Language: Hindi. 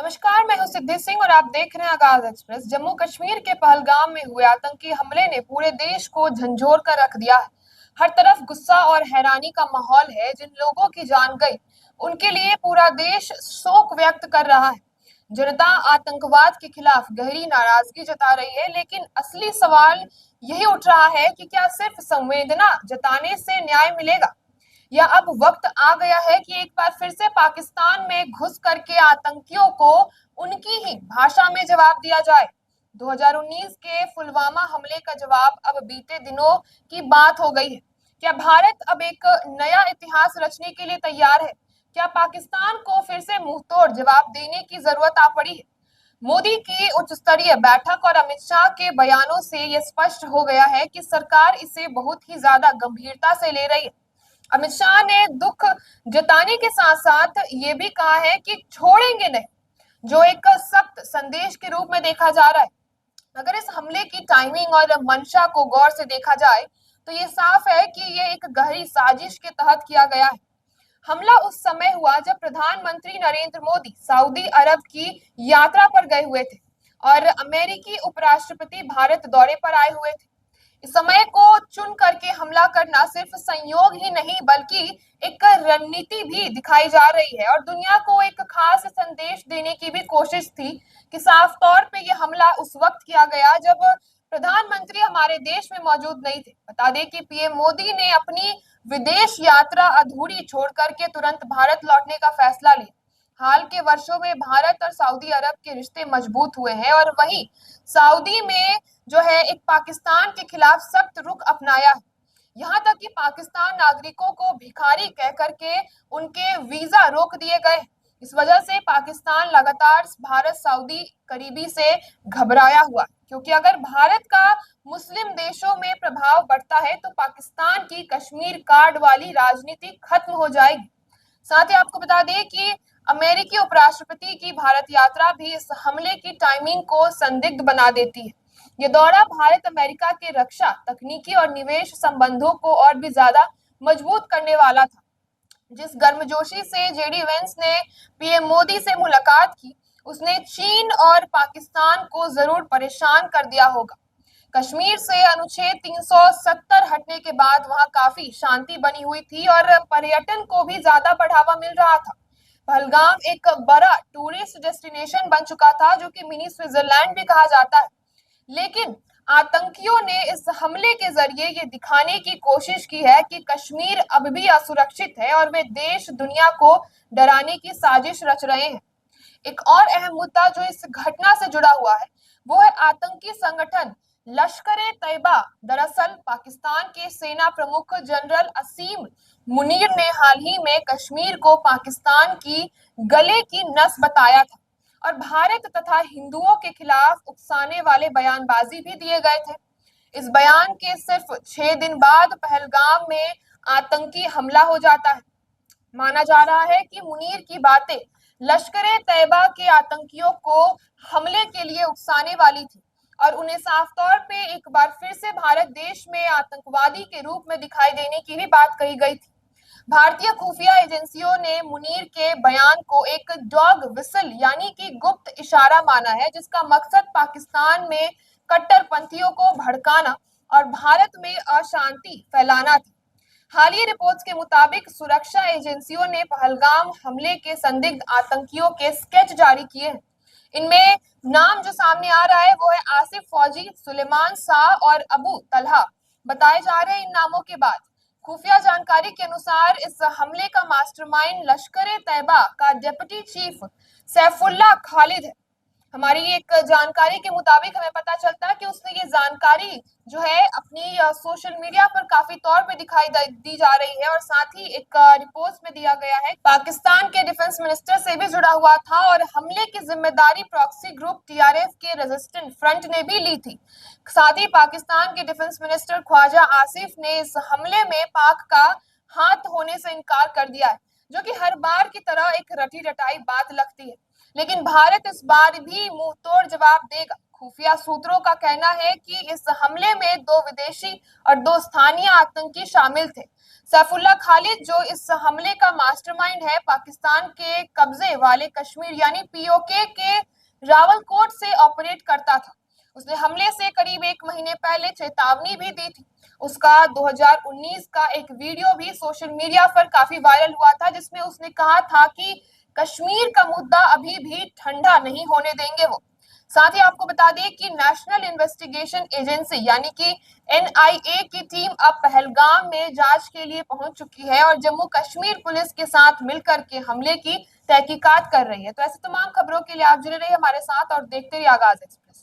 नमस्कार, मैं हूं सिद्धि सिंह और आप देख रहे हैं आगाज एक्सप्रेस। जम्मू कश्मीर के पहलगाम में हुए आतंकी हमले ने पूरे देश को झंझोर कर रख दिया है। हर तरफ गुस्सा और हैरानी का माहौल है। जिन लोगों की जान गई उनके लिए पूरा देश शोक व्यक्त कर रहा है। जनता आतंकवाद के खिलाफ गहरी नाराजगी जता रही है, लेकिन असली सवाल यही उठ रहा है कि क्या सिर्फ संवेदना जताने से न्याय मिलेगा, या अब वक्त आ गया है कि एक बार फिर से पाकिस्तान में घुस करके आतंकियों को उनकी ही भाषा में जवाब दिया जाए। 2019 के पुलवामा हमले का जवाब अब बीते दिनों की बात हो गई है। क्या भारत अब एक नया इतिहास रचने के लिए तैयार है? क्या पाकिस्तान को फिर से मुंहतोड़ जवाब देने की जरूरत आ पड़ी है? मोदी की उच्च स्तरीय बैठक और अमित शाह के बयानों से यह स्पष्ट हो गया है कि सरकार इसे बहुत ही ज्यादा गंभीरता से ले रही है। अमित शाह ने दुख जताने के साथ साथ ये भी कहा है कि छोड़ेंगे नहीं, जो एक सख्त संदेश के रूप में देखा जा रहा है। अगर इस हमले की टाइमिंग और मंशा को गौर से देखा जाए तो ये साफ है कि ये एक गहरी साजिश के तहत किया गया है। हमला उस समय हुआ जब प्रधानमंत्री नरेंद्र मोदी सऊदी अरब की यात्रा पर गए हुए थे और अमेरिकी उपराष्ट्रपति भारत दौरे पर आए हुए थे। इस समय को चुन करके हमला करना सिर्फ संयोग ही नहीं बल्कि एक रणनीति भी दिखाई जा रही है और दुनिया को एक खास संदेश देने की भी कोशिश थी कि साफ तौर पे ये हमला उस वक्त किया गया जब प्रधानमंत्री हमारे देश में मौजूद नहीं थे। बता दें कि पीएम मोदी ने अपनी विदेश यात्रा अधूरी छोड़ करके तुरंत भारत लौटने का फैसला लिया। हाल के वर्षों में भारत और सऊदी अरब के रिश्ते मजबूत हुए हैं और वहीं सऊदी में जो है एक पाकिस्तान के खिलाफ सख्त रुख अपनाया है। यहाँ तक कि पाकिस्तान नागरिकों को भिखारी कह करके उनके वीजा रोक दिए गए। इस वजह से पाकिस्तान लगातार भारत सऊदी करीबी से घबराया हुआ, क्योंकि अगर भारत का मुस्लिम देशों में प्रभाव बढ़ता है तो पाकिस्तान की कश्मीर कार्ड वाली राजनीति खत्म हो जाएगी। साथ ही आपको बता दें कि अमेरिकी उपराष्ट्रपति की भारत यात्रा भी इस हमले की टाइमिंग को संदिग्ध बना देती है। ये दौरा भारत अमेरिका के रक्षा, तकनीकी और निवेश संबंधों को और भी ज्यादा मजबूत करने वाला था। जिस गर्मजोशी से जेडी वेंस ने पीएम मोदी से मुलाकात की, उसने चीन और पाकिस्तान को जरूर परेशान कर दिया होगा। कश्मीर से अनुच्छेद 370 हटने के बाद वहां काफी शांति बनी हुई थी और पर्यटन को भी ज्यादा बढ़ावा मिल रहा था। पहलगाम एक बड़ा टूरिस्ट डेस्टिनेशन बन चुका था, जो कि मिनी स्विट्जरलैंड भी कहा जाता है। लेकिन आतंकियों ने इस हमले के जरिए ये दिखाने की कोशिश की है कि कश्मीर अब भी असुरक्षित है और वे देश दुनिया को डराने की साजिश रच रहे हैं। एक और अहम मुद्दा जो इस घटना से जुड़ा हुआ है वो है आतंकी संगठन लश्कर ए तैयबा। दरअसल पाकिस्तान के सेना प्रमुख जनरल असीम मुनीर ने हाल ही में कश्मीर को पाकिस्तान की गले की नस बताया था और भारत तथा हिंदुओं के खिलाफ उकसाने वाले बयानबाजी भी दिए गए थे। इस बयान के सिर्फ 6 दिन बाद पहलगाम में आतंकी हमला हो जाता है। माना जा रहा है कि मुनीर की बातें लश्कर ए तैयबा के आतंकियों को हमले के लिए उकसाने वाली थी और उन्हें साफ तौर पे एक बार फिर से भारत देश में आतंकवादी के रूप में दिखाई देने की भी बात कही गई थी। भारतीय खुफिया एजेंसियों ने मुनीर के बयान को एक डॉग विसल यानी कि गुप्त इशारा माना है, जिसका मकसद पाकिस्तान में कट्टरपंथियों को भड़काना और भारत में अशांति फैलाना था। हालिया रिपोर्ट्स के मुताबिक सुरक्षा एजेंसियों ने पहलगाम हमले के संदिग्ध आतंकियों के स्केच जारी किए हैं। इनमें नाम जो सामने आ रहा है वो है आसिफ फौजी, सुलेमान शाह और अबू तलहा बताए जा रहे हैं। इन नामों के बाद खुफिया जानकारी के अनुसार इस हमले का मास्टरमाइंड लश्कर ए तैयबा का डिप्टी चीफ सैफुल्लाह खालिद है। हमारी एक जानकारी के मुताबिक हमें पता चलता है कि उसने ये जानकारी जो है अपनी सोशल मीडिया पर काफी तौर पे दिखाई दी जा रही है और साथ ही एक रिपोर्ट में दिया गया है पाकिस्तान के डिफेंस मिनिस्टर से भी जुड़ा हुआ था और हमले की जिम्मेदारी प्रॉक्सी ग्रुप टीआरएफ के रेजिस्टेंट फ्रंट ने भी ली थी। साथ ही पाकिस्तान के डिफेंस मिनिस्टर ख्वाजा आसिफ ने इस हमले में पाक का हाथ होने से इनकार कर दिया है, जो कि हर बार की तरह एक रटी रटाई बात लगती है। लेकिन भारत इस बार भी मुंह तोड़ जवाब देगा। खुफिया सूत्रों का कहना है कि इस हमले में 2 विदेशी और 2 स्थानीय आतंकी शामिल थे। सैफुल्लाह खालिद, जो इस हमले का मास्टरमाइंड है, पाकिस्तान के कब्जे वाले कश्मीर यानी पीओके के रावलकोट से ऑपरेट करता था। उसने हमले से करीब 1 महीने पहले चेतावनी भी दी थी। उसका 2019 का एक वीडियो भी सोशल मीडिया पर काफी वायरल हुआ था, जिसमें उसने कहा था कि कश्मीर का मुद्दा अभी भी ठंडा नहीं होने देंगे वो। साथ ही आपको बता दें कि नेशनल इन्वेस्टिगेशन एजेंसी यानी कि एनआईए की टीम अब पहलगाम में जांच के लिए पहुंच चुकी है और जम्मू कश्मीर पुलिस के साथ मिलकर के हमले की तहकीकात कर रही है। तो ऐसे तमाम खबरों के लिए आप जुड़े रहिए हमारे साथ और देखते रहिए आगाज एक्सप्रेस।